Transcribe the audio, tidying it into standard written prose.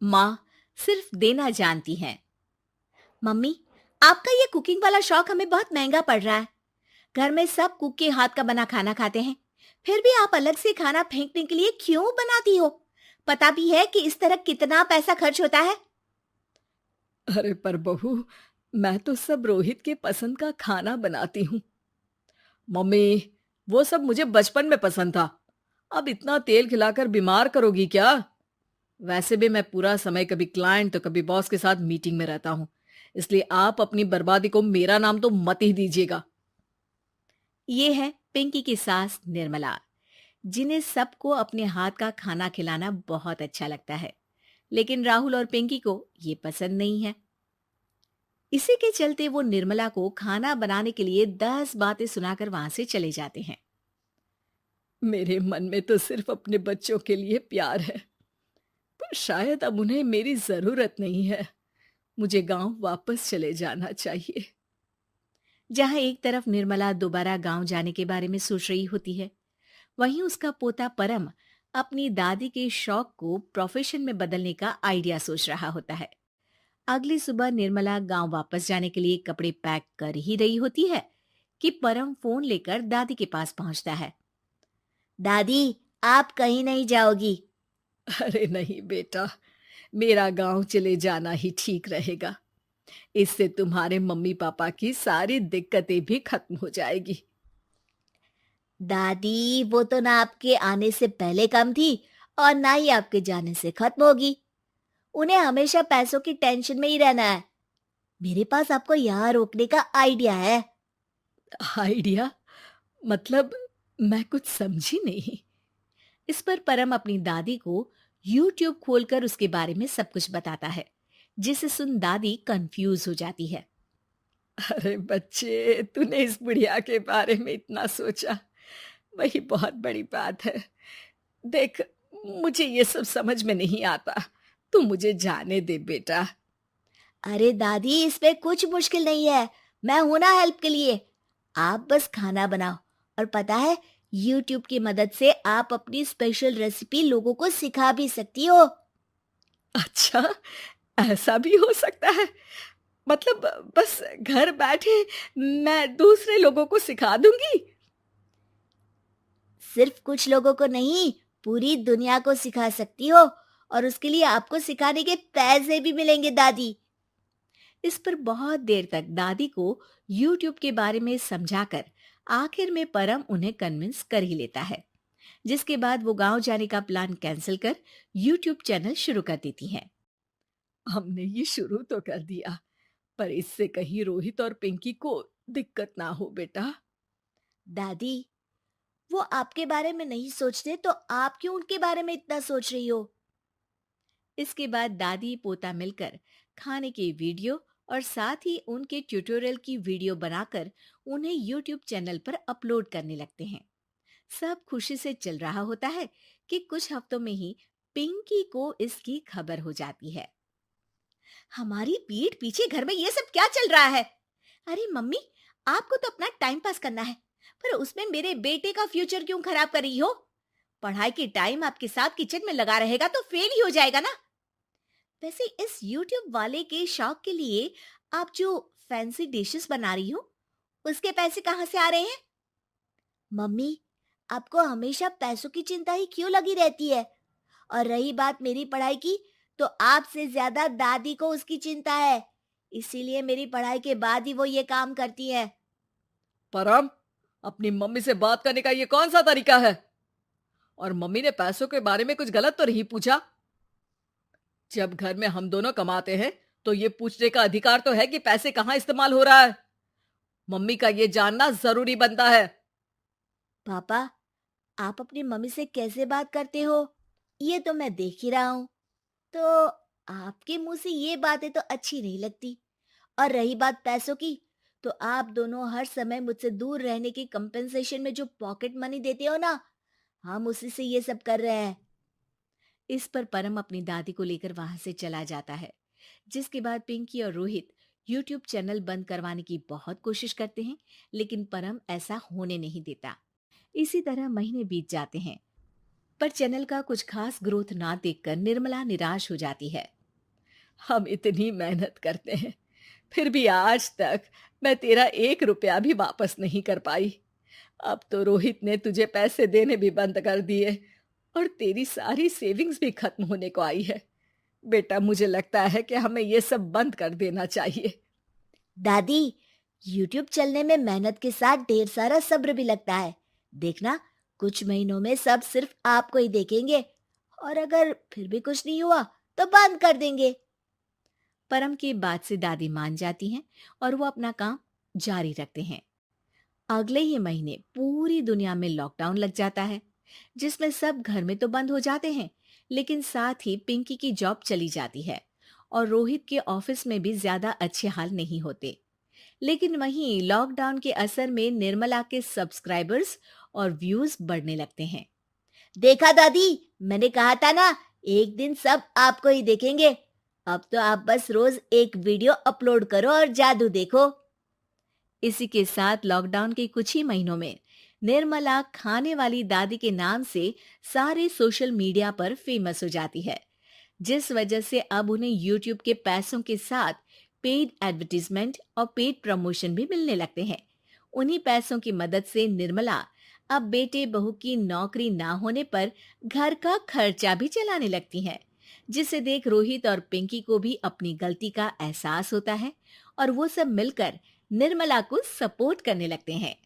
माँ सिर्फ देना जानती हैं। मम्मी, आपका ये कुकिंग वाला शौक हमें बहुत महंगा पड़ रहा है। घर में सब कुक के हाथ का बना खाना खाते हैं, फिर भी आप अलग से खाना फेंकने के लिए क्यों बनाती हो? पता भी है कि इस तरह कितना पैसा खर्च होता है। अरे पर बहू, मैं तो सब रोहित के पसंद का खाना बनाती हूँ। मम्मी, वो सब मुझे बचपन में पसंद था। अब इतना तेल खिलाकर बीमार करोगी क्या? वैसे भी मैं पूरा समय कभी क्लाइंट तो कभी बॉस के साथ मीटिंग में रहता हूँ। इसलिए आप अपनी बर्बादी को मेरा नाम तो मत ही दीजिएगा। ये है पिंकी की सास निर्मला, जिन्हें सबको अपने हाथ का खाना खिलाना बहुत अच्छा लगता है, लेकिन राहुल और पिंकी को ये पसंद नहीं है। इसी के चलते वो निर्मला को खाना बनाने के लिए 10 बातें सुनाकर वहां से चले जाते हैं। मेरे मन में तो सिर्फ अपने बच्चों के लिए प्यार है, पर शायद अब उन्हें मेरी जरूरत नहीं है। मुझे गांव वापस चले जाना चाहिए। जहां एक तरफ निर्मला दोबारा गांव जाने के बारे में सोच रही होती है, वहीं उसका पोता परम अपनी दादी के शौक को प्रोफेशन में बदलने का आइडिया सोच रहा होता है। अगली सुबह निर्मला गांव वापस जाने के लिए कपड़े पैक कर ही रही होती है कि परम फोन लेकर दादी के पास पहुंचता है। दादी, आप कहीं नहीं जाओगी? अरे नहीं बेटा, मेरा गांव चले जाना ही ठीक रहेगा। इससे तुम्हारे मम्मी पापा की सारी दिक्कतें भी खत्म हो जाएगी। दादी, वो तो ना आपके आने से पहले कम थी और ना ही आपके जाने से खत्म होगी। उन्हें हमेशा पैसों की टेंशन में ही रहना है। मेरे पास आपको यहाँ रोकने का आइडिया है। आइडिया? मतलब मैं कुछ समझी नहीं। इस पर परम अपनी दादी को YouTube खोलकर उसके बारे में सब कुछ बताता है, जिसे सुन दादी कंफ्यूज हो जाती है। अरे बच्चे, तूने इस बुढ़िया के बारे में इतना सोचा, वही बहुत बड़ी बात है। देख, मुझे ये सब समझ में नहीं आता। तू मुझे जाने दे बेटा। अरे दादी, इसमें कुछ मुश्किल नहीं है। मैं हूं ना हेल्प के लिए। आप बस खाना बनाओ, और पता है, YouTube की मदद से आप अपनी स्पेशल रेसिपी लोगों को सिखा भी सकती हो। अच्छा, ऐसा भी हो सकता है? मतलब बस घर बैठे मैं दूसरे लोगों को सिखा दूंगी? सिर्फ कुछ लोगों को नहीं, पूरी दुनिया को सिखा सकती हो, और उसके लिए आपको सिखाने के पैसे भी मिलेंगे दादी। इस पर बहुत देर तक दादी को YouTube के बारे में समझाकर आखिर में परम उन्हें कन्विंस कर ही लेता है, जिसके बाद वो गांव जाने का प्लान कैंसिल कर YouTube चैनल शुरू कर देती हैं। हमने ये शुरू तो कर दिया, पर इससे कहीं रोहित और पिंकी को दिक्कत ना हो बेटा। दादी, वो आपके बारे में नहीं सोचते तो आप क्यों उनके बारे में इतना सोच रही हो? इसके बाद दादी पोता मिलकर खाने की वीडियो और साथ ही उनके ट्यूटोरियल की वीडियो बनाकर उन्हें YouTube चैनल पर अपलोड करने लगते हैं। सब खुशी से चल रहा होता है कि कुछ हफ्तों में ही पिंकी को इसकी खबर हो जाती है। हमारी पीठ पीछे घर में ये सब क्या चल रहा है? अरे मम्मी, आपको तो अपना टाइम पास करना है, पर उसमें मेरे बेटे का फ्यूचर क्यों खराब कर रही हो? पढ़ाई के टाइम आपके साथ किचन में लगा रहेगा तो फेल ही हो जाएगा ना। वैसे इस YouTube वाले के शौक के लिए आप जो फैंसी डिशेस बना रही हो, उसके पैसे कहाँ से आ रहे हैं? मम्मी, आपको हमेशा पैसों की चिंता ही क्यों लगी रहती है? और रही बात मेरी पढ़ाई की, तो आपसे ज्यादा दादी को उसकी चिंता है। इसीलिए मेरी पढ़ाई के बाद ही वो ये काम करती है। परम, अपनी मम्मी से बात करने का ये कौन सा तरीका है? और मम्मी ने पैसों के बारे में कुछ गलत तो नहीं पूछा? जब घर में हम दोनों कमाते हैं, तो ये पूछने का अधिकार तो है कि पैसे कहाँ इस्तेमाल हो रहा है। मम्मी का ये जानना जरूरी बनता है। पापा, आप अपनी मम्मी से कैसे बात करते हो, ये तो मैं देख ही रहा हूँ। तो आपके मुंह से ये बातें तो अच्छी नहीं लगती। और रही बात पैसों की, तो आप दोनों हर समय मुझसे दूर रहने की कंपेंसेशन में जो पॉकेट मनी देते हो ना, हम उसी से ये सब कर रहे हैं। इस पर परम अपनी दादी को लेकर वहां से चला जाता है, जिसके बाद पिंकी और रोहित YouTube चैनल बंद करवाने की बहुत कोशिश करते हैं, लेकिन परम ऐसा होने नहीं देता। इसी तरह महीने बीत जाते हैं। पर चैनल का कुछ खास ग्रोथ ना देखकर निर्मला निराश हो जाती है। हम इतनी मेहनत करते हैं, फिर भी आज तक मैं तेरा 1 रुपया भी वापस नहीं कर पाई। अब तो रोहित ने तुझे पैसे देने भी बंद कर दिए और तेरी सारी सेविंग्स भी खत्म होने को आई है। बेटा, मुझे लगता है कि हमें ये सब बंद कर देना चाहिए। दादी, यूट्यूब चलने में मेहनत के साथ ढेर सारा सब्र भी लगता है। देखना, कुछ महीनों में सब सिर्फ आपको ही देखेंगे, और अगर फिर भी कुछ नहीं हुआ तो बंद कर देंगे। परम की बात से दादी मान जाती हैं और वो अपना काम जारी रखते हैं। अगले ही महीने पूरी दुनिया में लॉकडाउन लग जाता है, जिसमें सब घर में तो बंद हो जाते हैं, लेकिन साथ ही पिंकी की जॉब चली जाती है और रोहित के ऑफिस में भी ज्यादा अच्छे हाल नहीं होते। लेकिन वहीं लॉकडाउन के असर में निर्मला के सब्सक्राइबर्स और व्यूज बढ़ने लगते हैं। देखा दादी, मैंने कहा था ना, एक दिन सब आपको ही देखेंगे। अब तो आप बस रोज एक वीडियो अपलोड करो और जादू देखो। इसी के साथ लॉकडाउन के कुछ ही महीनों में निर्मला खाने वाली दादी के नाम से सारे सोशल मीडिया पर फेमस हो जाती है, जिस वजह से अब उन्हें यूट्यूब के पैसों के साथ पेड एडवर्टीजमेंट और पेड प्रमोशन भी मिलने लगते हैं। उन्हीं पैसों की मदद से निर्मला अब बेटे बहू की नौकरी ना होने पर घर का खर्चा भी चलाने लगती हैं, जिसे देख रोहित और पिंकी को भी अपनी गलती का एहसास होता है और वो सब मिलकर निर्मला को सपोर्ट करने लगते हैं।